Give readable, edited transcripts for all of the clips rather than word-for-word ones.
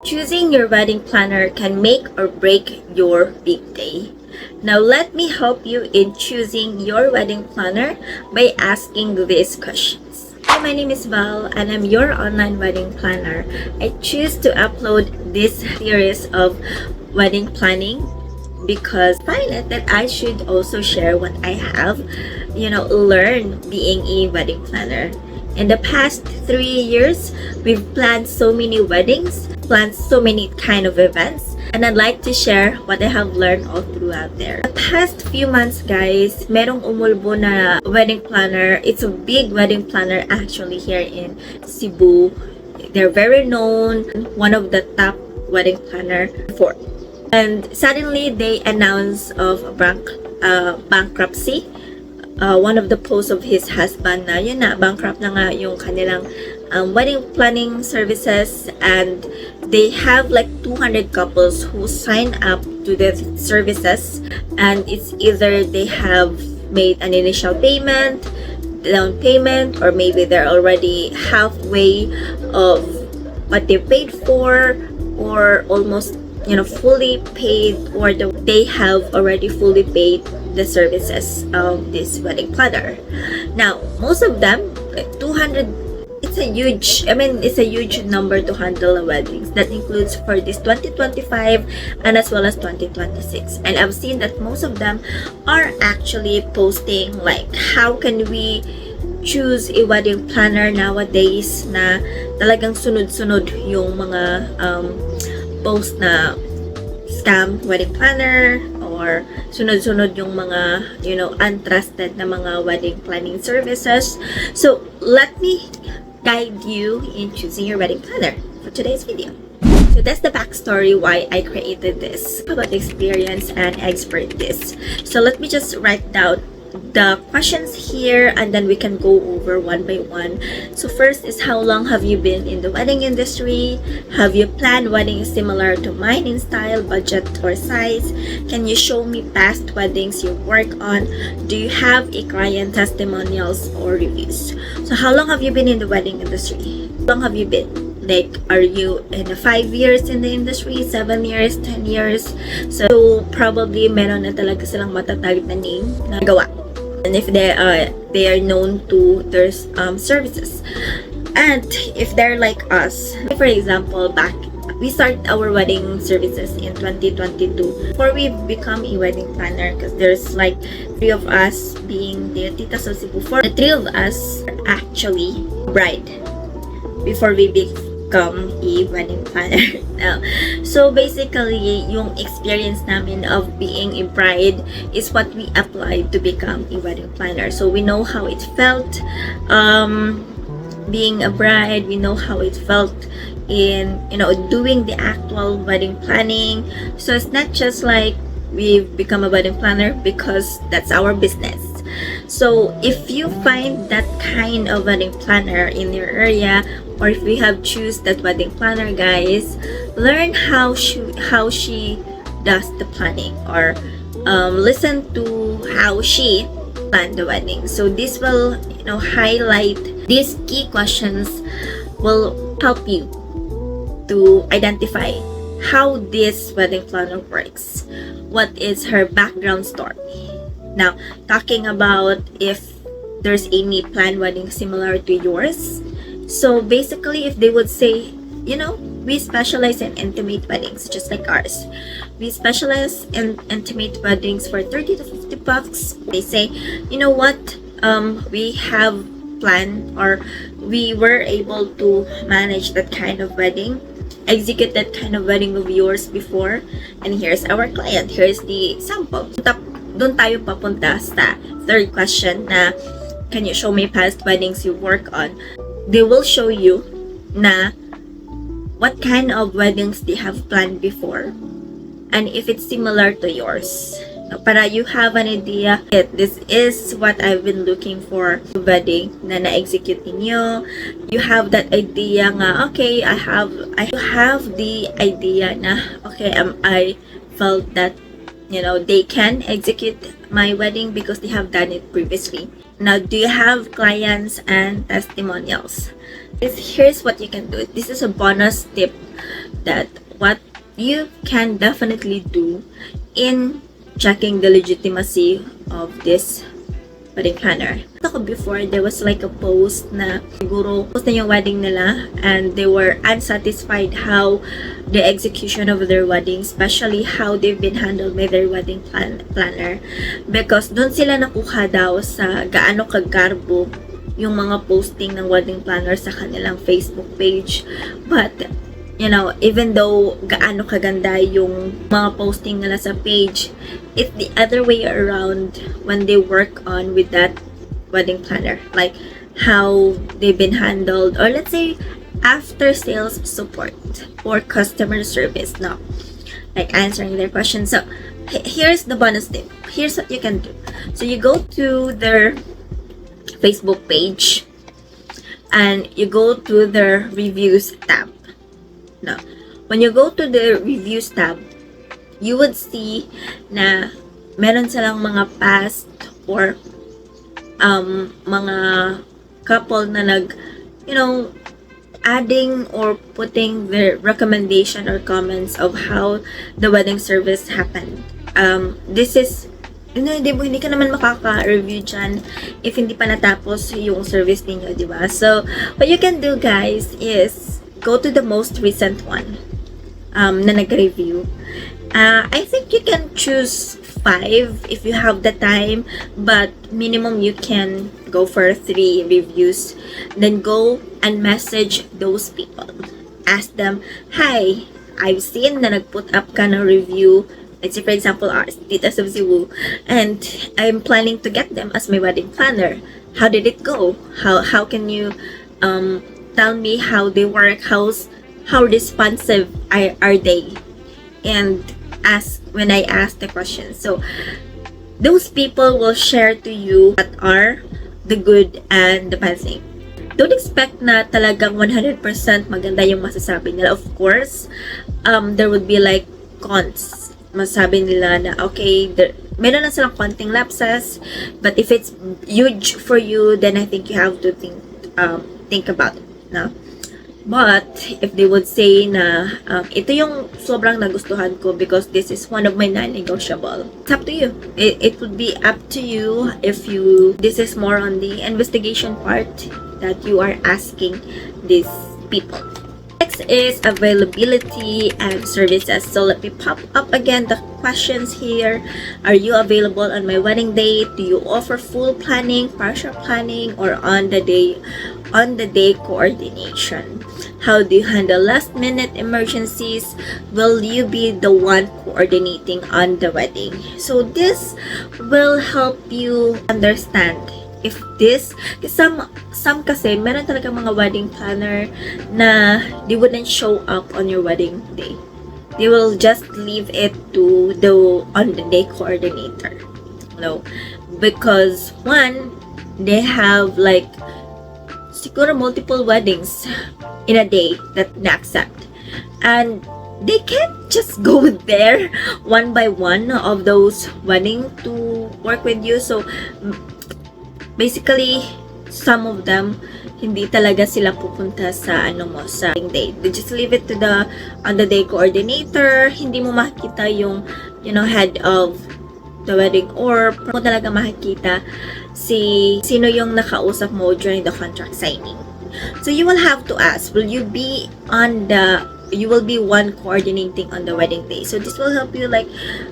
Choosing your wedding planner can make or break your big day. Now let me help you in choosing your wedding planner by asking these questions. Hi, my name is Val and I'm your online wedding planner. I choose to upload this series of wedding planning because I find it that I should also share what I have, learn being a wedding planner. In the past 3 years, we've planned so many weddings, planned so many kind of events, and I'd like to share what I have learned all throughout there. The past few months, guys, merong umulbo na wedding planner. It's a big wedding planner actually here in Cebu. They're very known, one of the top wedding planner for. And suddenly they announced of bankruptcy. One of the posts of his husband na yun na bankrupt na nga yung kanilang wedding planning services, and they have like 200 couples who sign up to the services, and it's either they have made an initial payment, down payment, or maybe they're already halfway of what they paid for, or almost fully paid, or they have already fully paid the services of this wedding planner. Now, most of them, 200, it's a huge number to handle weddings. That includes for this 2025 and as well as 2026. And I've seen that most of them are actually posting like, how can we choose a wedding planner nowadays na talagang sunod-sunod yung mga post na scam wedding planner, or sunod-sunod yung mga untrusted na mga wedding planning services. So let me guide you in choosing your wedding planner for today's video. So that's the backstory why I created this, about experience and expertise. So let me just write down the questions here and then we can go over one by one. So first is, how long have you been in the wedding industry? Have you planned weddings similar to mine in style, budget, or size? Can you show me past weddings you work on? Do you have a client testimonials or reviews? So how long have you been in the wedding industry? How long have you been? Like, are you in 5 years in the industry, 7 years, 10 years? So probably meron na talaga silang matatag na name na gawa. And if they are known to their services. And if they're like us, for example, we started our wedding services in 2022 before we become a wedding planner, because there's like 3 of us being the titas of Cebu. The 3 of us are actually bride before we become a wedding planner. So basically, yung experience namin of being a bride is what we applied to become a wedding planner. So we know how it felt being a bride. We know how it felt in doing the actual wedding planning. So it's not just like we've become a wedding planner because that's our business. So if you find that kind of wedding planner in your area, or if we have choose that wedding planner, guys, learn how she does the planning, or listen to how she planned the wedding. So this will highlight these key questions, will help you to identify how this wedding planner works, what is her background story. Now, talking about if there's any planned wedding similar to yours. So basically, if they would say, we specialize in intimate weddings, just like ours. We specialize in intimate weddings for 30 to 50 bucks. They say, what, we have planned, or we were able to manage that kind of wedding, execute that kind of wedding of yours before, and here's our client, here's the sample. Doon tayo papunta sa third question na, can you show me past weddings you work on? They will show you na what kind of weddings they have planned before, and if it's similar to yours. Para you have an idea, this is what I've been looking for wedding na na-execute ninyo. You have that idea nga, okay, I have the idea na, okay, I felt that they can execute my wedding because they have done it previously. Now, do you have clients and testimonials? Here's what you can do. This is a bonus tip that what you can definitely do in checking the legitimacy of this wedding planner. Ako before, there was like a post na siguro post na yung wedding nila and they were unsatisfied how the execution of their wedding, especially how they've been handled by their wedding planner, because doon sila nakuha daw sa gaano kagarbo yung mga posting ng wedding planner sa kanilang Facebook page. But you know, even though gaano kaganda yung mga posting nila sa page, it's the other way around when they work on with that wedding planner. Like, how they've been handled, or let's say, after sales support or customer service, no? Like, answering their questions. So, here's the bonus tip. Here's what you can do. So, you go to their Facebook page, and you go to their reviews tab. Now, when you go to the reviews tab, you would see na meron silang mga past or mga couple na adding or putting their recommendation or comments of how the wedding service happened. This is hindi ka naman makaka-review dyan if hindi pa natapos yung service ninyo, di ba? So, what you can do, guys, is go to the most recent one na nag-review. I think you can choose 5 if you have the time, but minimum you can go for 3 reviews. Then go and message those people. Ask them, hi, I've seen na nag-put up ka ng review. Let's say, for example, ours, Titas of Cebu, and I'm planning to get them as my wedding planner. How did it go? How can you tell me how they work, how responsive are they, and when I ask the question. So those people will share to you what are the good and the bad thing. Don't expect na talagang 100% maganda yung masasabi nila. Of course, there would be like cons. Masabi nila na okay, meron na silang konting lapses, but if it's huge for you, then I think you have to think about it. No? But if they would say na ito yung sobrang nagustuhan ko because this is one of my non-negotiable, it's up to you. It would be up to you if this is more on the investigation part that you are asking these people. Next is availability and services. So let me pop up again the questions here. Are you available on my wedding day? Do you offer full planning, partial planning, or on the day coordination? How do you handle last minute emergencies? Will you be the one coordinating on the wedding? So this will help you understand if some kasi meron talaga mga wedding planner na they wouldn't show up on your wedding day. They will just leave it to the on the day coordinator. No, because one, they have like siguro multiple weddings in a day that na-accept, and they can't just go there one by one of those wedding to work with you. So basically, some of them hindi talaga sila pupunta sa sa day. They just leave it to the on the day coordinator. Hindi mo makikita yung head of the wedding, or mo talaga makikita sino yung nakausap mo during the contract signing. So you will have to ask, you will be one coordinating on the wedding day. So this will help you, like,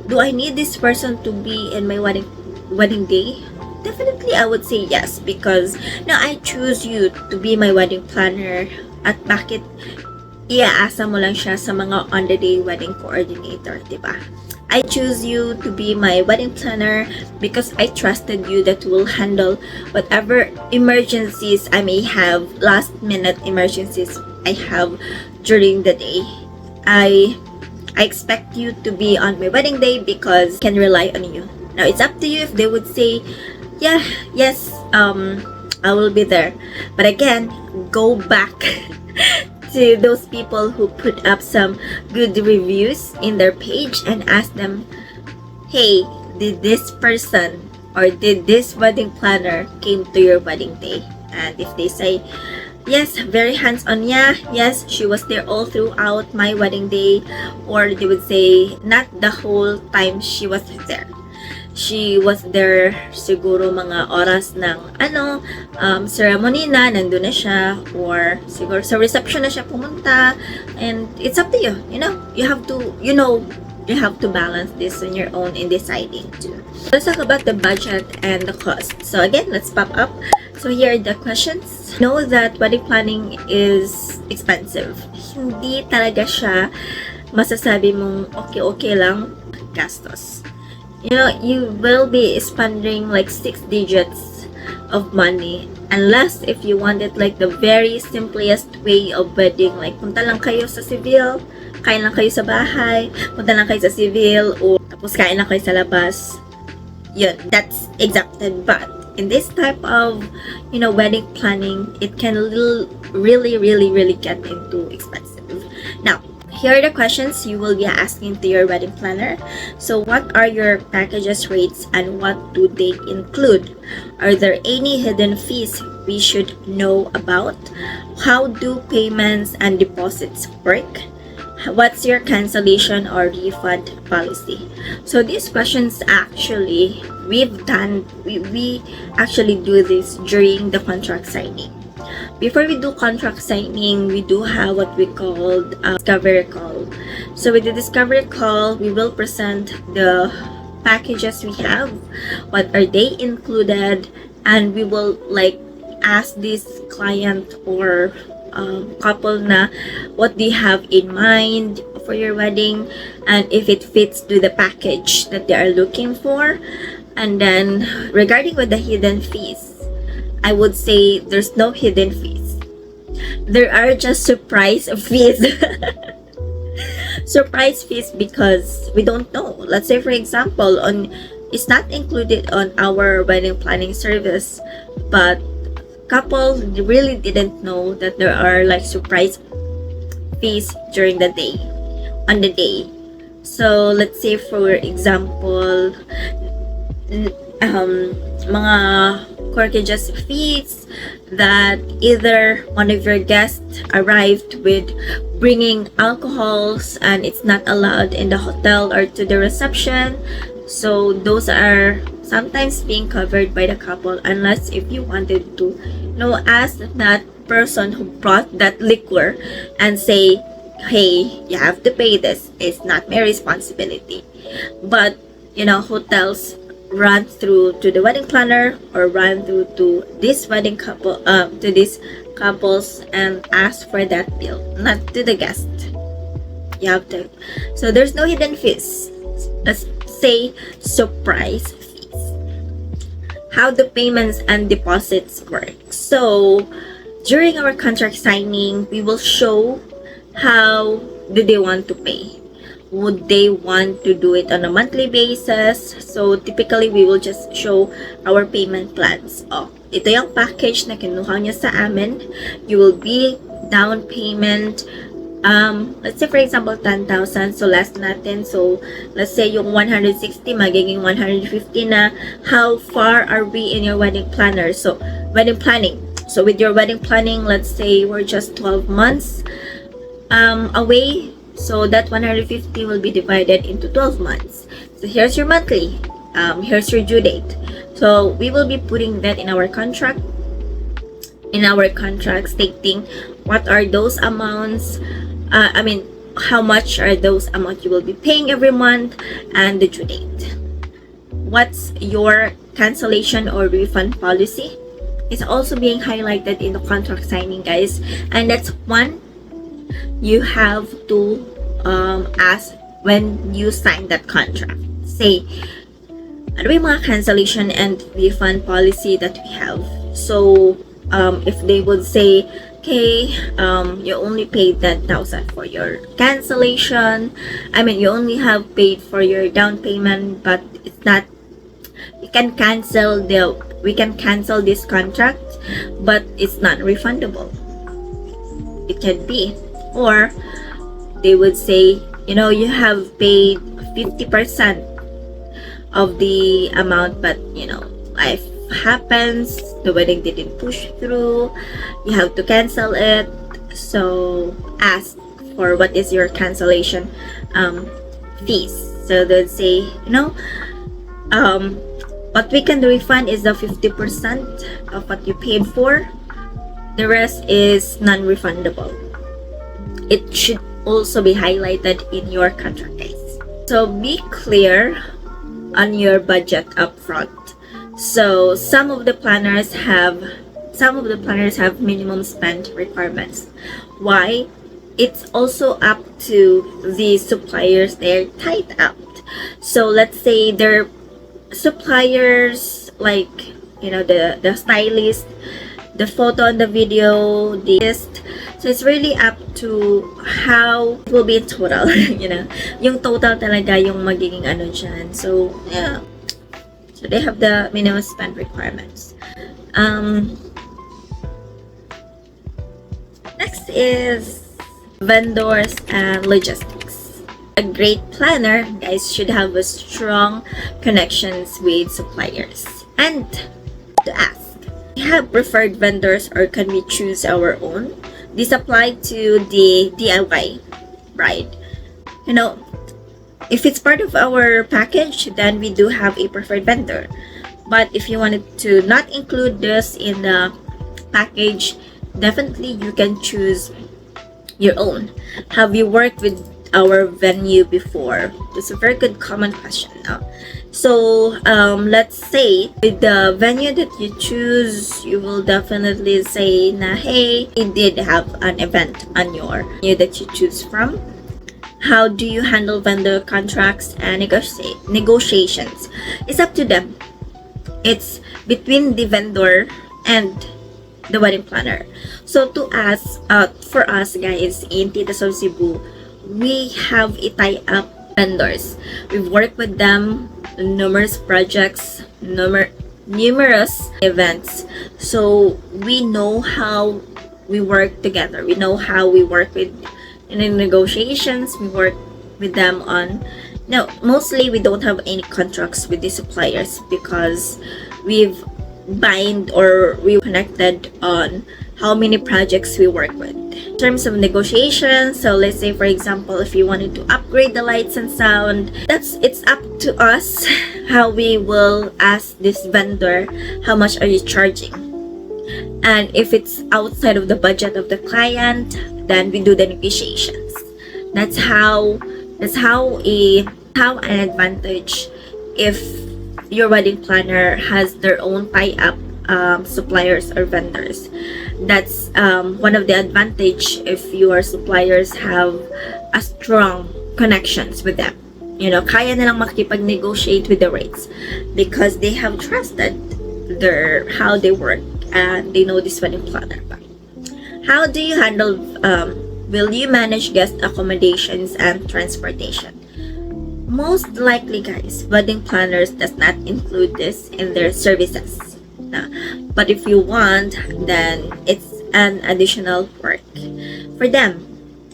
do I need this person to be in my wedding day? Definitely, I would say yes, because now I choose you to be my wedding planner. At bakit iaasa mo lang siya sa mga on-the-day wedding coordinator, diba? I choose you to be my wedding planner because I trusted you that you will handle whatever emergencies I may have, last-minute emergencies I have during the day. I expect you to be on my wedding day because I can rely on you. Now, it's up to you if they would say, yes, I will be there. But again, go back to those people who put up some good reviews in their page and ask them, hey, did this person or did this wedding planner came to your wedding day? And if they say, Yes, very hands-on. Yeah, yes, she was there all throughout my wedding day, or they would say not the whole time she was there. She was there siguro mga oras ng ceremony na, nandun na siya, or siguro sa reception na siya pumunta, and it's up to you. You have to, you have to balance this on your own in deciding too. Let's talk about the budget and the cost. So again, let's pop up. So here are the questions. Know that wedding planning is expensive. Hindi talaga siya masasabi mong okay lang gastos. You will be spending like 6 digits of money unless if you want it like the very simplest way of wedding, like punta lang kayo sa civil, kain lang kayo sa bahay, punta lang kayo sa civil, o tapos kain lang kayo sa labas. Yun, that's accepted. But in this type of wedding planning, it can really get into expensive. Now, here are the questions you will be asking to your wedding planner. So what are your packages rates and what do they include? Are there any hidden fees we should know about? How do payments and deposits work? What's your cancellation or refund policy? So these questions actually we actually do this during the contract signing. Before we do contract signing, we do have what we call discovery call. So with the discovery call, we will present the packages we have, what are they included, and we will like ask this client or couple na what they have in mind for your wedding and if it fits to the package that they are looking for. And then regarding with the hidden fees, I would say there's no hidden fees. There are just surprise fees. Surprise fees because we don't know. Let's say for example, it's not included on our wedding planning service, but couple really didn't know that there are like surprise fees during the day, on the day. So let's say for example, mga corkages fees that either one of your guests arrived with bringing alcohols and it's not allowed in the hotel or to the reception. So those are sometimes being covered by the couple unless if you wanted to ask that person who brought that liquor and say, hey, you have to pay this, it's not my responsibility. But hotels run through to the wedding planner or run through to this wedding couple, to these couples and ask for that bill, not to the guest. You have to. So there's no hidden fees. Let's say surprise fees. How the payments and deposits work. So during our contract signing, we will show how do they want to pay. Would they want to do it on a monthly basis? So typically, we will just show our payment plans. Ito yung package na kinuha niya sa amin. You will be down payment, let's say for example 10,000, so less natin. So let's say yung 160 magiging 150 na. How far are we in your wedding planner? So wedding planning. So with your wedding planning, let's say we're just 12 months away. So that 150 will be divided into 12 months. So here's your monthly. Here's your due date. So we will be putting that in our contract. Stating what are those amounts. How much are those amounts you will be paying every month and the due date. What's your cancellation or refund policy? It's also being highlighted in the contract signing, guys. And that's one you have to ask when you sign that contract. Say, ano ba yung mga cancellation and refund policy that we have? So, if they would say, okay, you only paid 10,000 for your cancellation. You only have paid for your down payment, but it's not. We can cancel this contract, but it's not refundable. It can be. Or they would say, you have paid 50% of the amount, but happens, the wedding didn't push through, you have to cancel it. So ask for what is your cancellation fees. So they'll say, what we can refund is the 50% of what you paid for. The rest is non-refundable. It should also be highlighted in your contract, guys. So be clear on your budget upfront. So some of the planners have minimum spend requirements. Why? It's also up to the suppliers, they're tied up. So let's say their suppliers, like the stylist, the photo and the video, the list. So it's really up to how it will be in total. Yung total talaga yung magiging dyan. So yeah, so they have the minimum spend requirements. Next is vendors and logistics. A great planner, guys, should have a strong connections with suppliers. And to ask, we have preferred vendors or can we choose our own? This apply to the DIY, right? If it's part of our package, then we do have a preferred vendor. But if you wanted to not include this in the package, definitely you can choose your own. Have you worked with our venue before? It's a very good common question now. So let's say with the venue that you choose, you will definitely say na, hey, we did have an event on your venue that you choose from. How do you handle vendor contracts and negotiations? It's up to them. It's between the vendor and the wedding planner. So for us guys in Tita Sol Cebu, we have a tie-up vendors. We've worked with them on numerous projects, numerous events. So we know how we work together. We know how we work with in negotiations. We work with them on mostly we don't have any contracts with the suppliers because we connected on how many projects we work with. In terms of negotiations, so let's say for example, if you wanted to upgrade the lights and sound, it's up to us how we will ask this vendor, how much are you charging? And if it's outside of the budget of the client, then we do the negotiations. That's how an advantage if your wedding planner has their own tie-up suppliers or vendors. That's one of the advantage if your suppliers have a strong connections with them. Kaya nilang makipag-negotiate with the rates because they have trusted how they work and they know this wedding planner. How do you handle will you manage guest accommodations and transportation? Most likely, guys, wedding planners does not include this in their services. But if you want, then it's an additional work for them.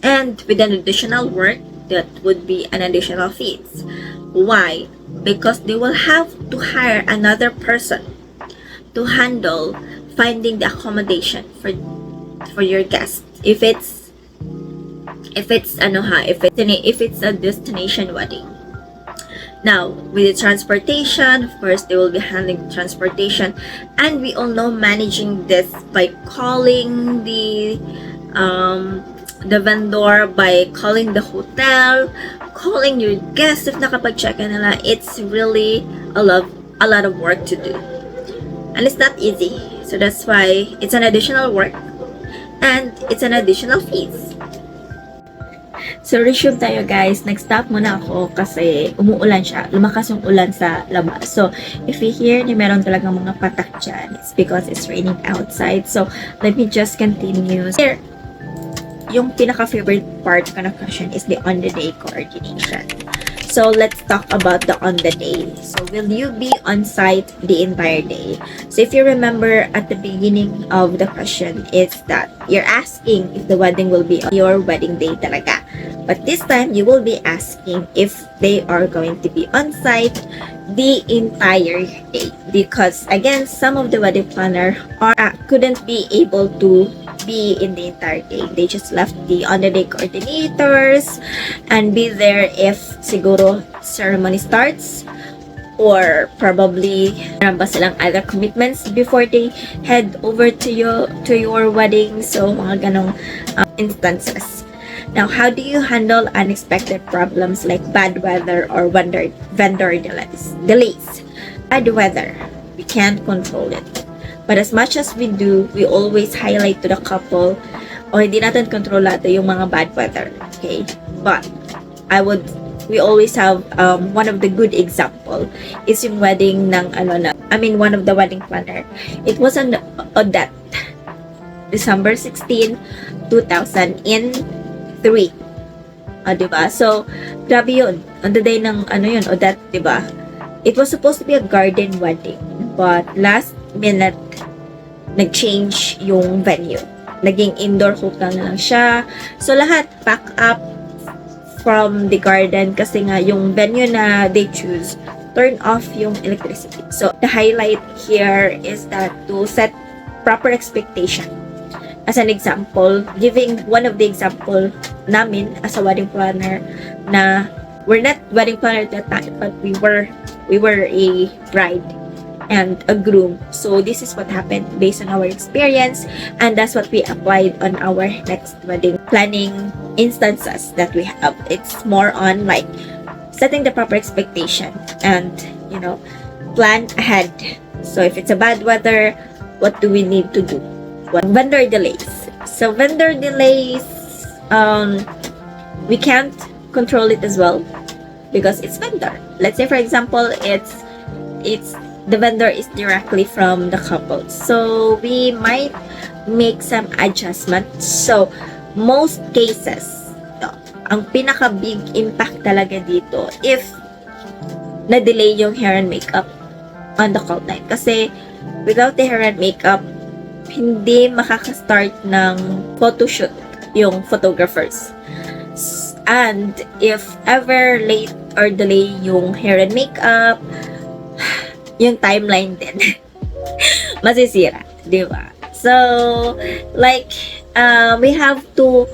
And with an additional work, that would be an additional fees. Why? Because they will have to hire another person to handle finding the accommodation for your guests. If it's a destination wedding. Now, with the transportation, of course, they will be handling transportation, and we all know managing this by calling the vendor, by calling the hotel, calling your guests if nakapag-check-in nila. It's really a lot of work to do, and it's not easy. So that's why it's an additional work, and it's an additional fees. So, resume tayo guys. Nag-stop muna ako kasi umuulan siya. Lumakas yung ulan sa labas. So, if you hear na meron talagang mga patak dyan, it's because it's raining outside. So, let me just continue. Here, yung pinaka-favorite part ko na question is the on-the-day coordination. So, let's talk about the on-the-day. So, will you be on-site the entire day? So, if you remember at the beginning of the question, it's that you're asking if the wedding will be on your wedding day talaga. But this time, you will be asking if they are going to be on site the entire day. Because again, some of the wedding planner couldn't be able to be in the entire day. They just left the on-the-day coordinators and be there if siguro ceremony starts, or probably meron ba silang other commitments before they head over to your wedding. So mga ganong instances. Now, how do you handle unexpected problems like bad weather or vendor delays? Bad weather, we can't control it. But as much as we do, we always highlight to the couple, o hindi natin kontrolado yung mga bad weather. Okay? But, we always have, one of the good example is yung wedding ng, one of the wedding planner. It was on Odette, December 16, 2003. Diba? So, grabe yun. On the day ng, Odette, diba? It was supposed to be a garden wedding. But, last minute, nag-change yung venue. Naging indoor hotel na lang siya. So, lahat pack up from the garden kasi nga yung venue na they choose, turn off yung electricity. So, the highlight here is that to set proper expectation. As an example, giving one of the example namin as a wedding planner na we're not wedding planner at that time, but we were a bride and a groom. So this is what happened based on our experience, and that's what we applied on our next wedding planning instances that we have. It's more on like setting the proper expectation and plan ahead. So if it's a bad weather, what do we need to do? Vendor delays. So vendor delays, we can't control it as well because it's vendor. Let's say for example, it's the vendor is directly from the couple. So we might make some adjustments. So most cases, ang pinaka big impact talaga dito if na-delay yung hair and makeup on the call time. Kasi without the hair and makeup, hindi makaka-start ng photoshoot yung photographers. And if ever late or delay yung hair and makeup, yung timeline din masisira, di ba? So, like, we have to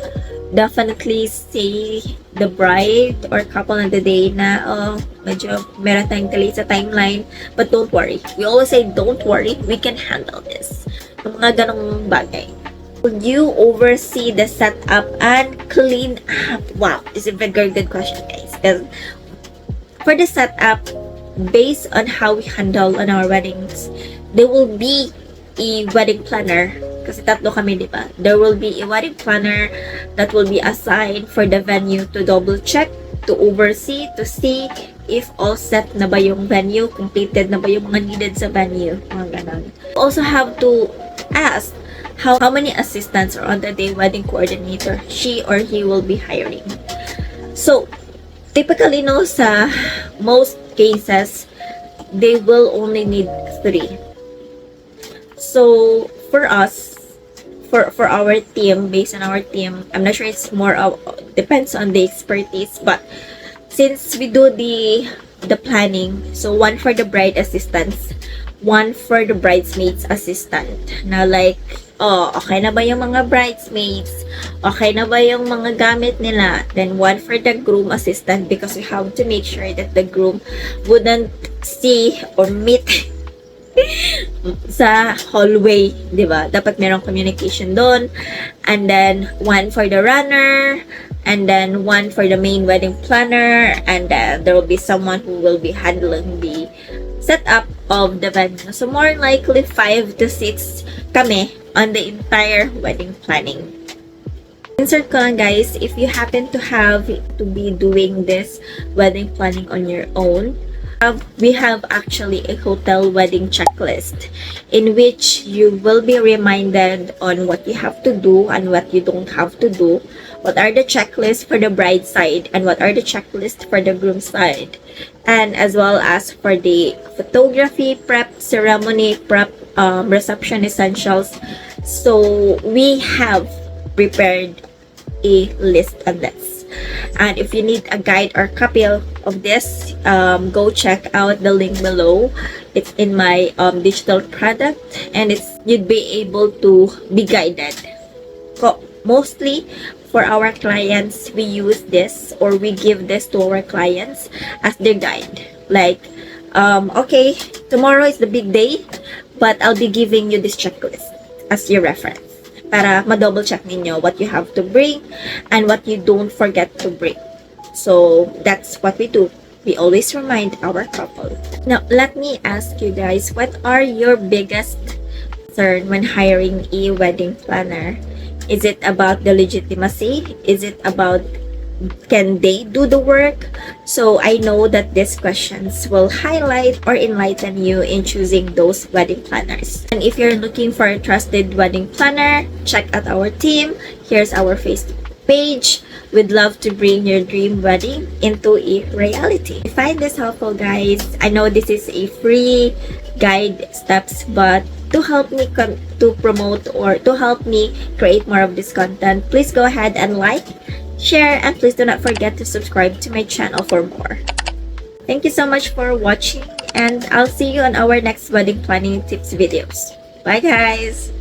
definitely say the bride or couple on the day na, medyo meron tayong delay sa timeline, but don't worry. We always say, don't worry, we can handle this. Yung mga ganong bagay. Will you oversee the setup and clean up? Wow, this is a very good question, guys. Because for the setup, based on how we handle on our weddings, there will be a wedding planner. Kasi tatlo kami, di ba? There will be a wedding planner that will be assigned for the venue to double check, to oversee, to see if all set na ba yung venue, completed na ba yung mga needed sa venue, mga ganon. You also have to ask how many assistants are on the day wedding coordinator she or he will be hiring. So, typically, no, sa most cases, they will only need 3. So, for us, for our team, based on our team, I'm not sure, it's more of, depends on the expertise, but since we do the planning, so 1 for the bride assistants, 1 for the bridesmaids assistant. Na like, okay na ba yung mga bridesmaids? Okay na ba yung mga gamit nila? Then 1 for the groom assistant, because we have to make sure that the groom wouldn't see or meet sa hallway, di ba? Dapat merong communication doon. And then 1 for the runner, and then 1 for the main wedding planner, and then there will be someone who will be handling the setup of the venue. So more likely 5 to 6 kami on the entire wedding planning. Insert ko lang, guys, if you happen to have to be doing this wedding planning on your own, we have actually a hotel wedding checklist in which you will be reminded on what you have to do and what you don't have to do, what are the checklists for the bride side and what are the checklists for the groom side, and as well as for the photography prep, ceremony prep, reception essentials. So we have prepared a list on this. And if you need a guide or copy of this, go check out the link below. It's in my digital product, and you'd be able to be guided. Mostly for our clients, we use this, or we give this to our clients as their guide. Like, okay, tomorrow is the big day, but I'll be giving you this checklist as your reference para ma-double check ninyo what you have to bring and what you don't forget to bring. So that's what we do. We always remind our couple. Now, let me ask you guys, what are your biggest concern when hiring a wedding planner? Is it about the legitimacy? Is it about, can they do the work? So I know that these questions will highlight or enlighten you in choosing those wedding planners. And if you're looking for a trusted wedding planner, check out our team. Here's our Facebook page. We'd love to bring your dream wedding into a reality. I find this helpful, guys. I know this is a free guide steps, but to help me to promote or to help me create more of this content, please go ahead and like, share, and please do not forget to subscribe to my channel for more. Thank you so much for watching, and I'll see you on our next wedding planning tips videos. Bye, guys!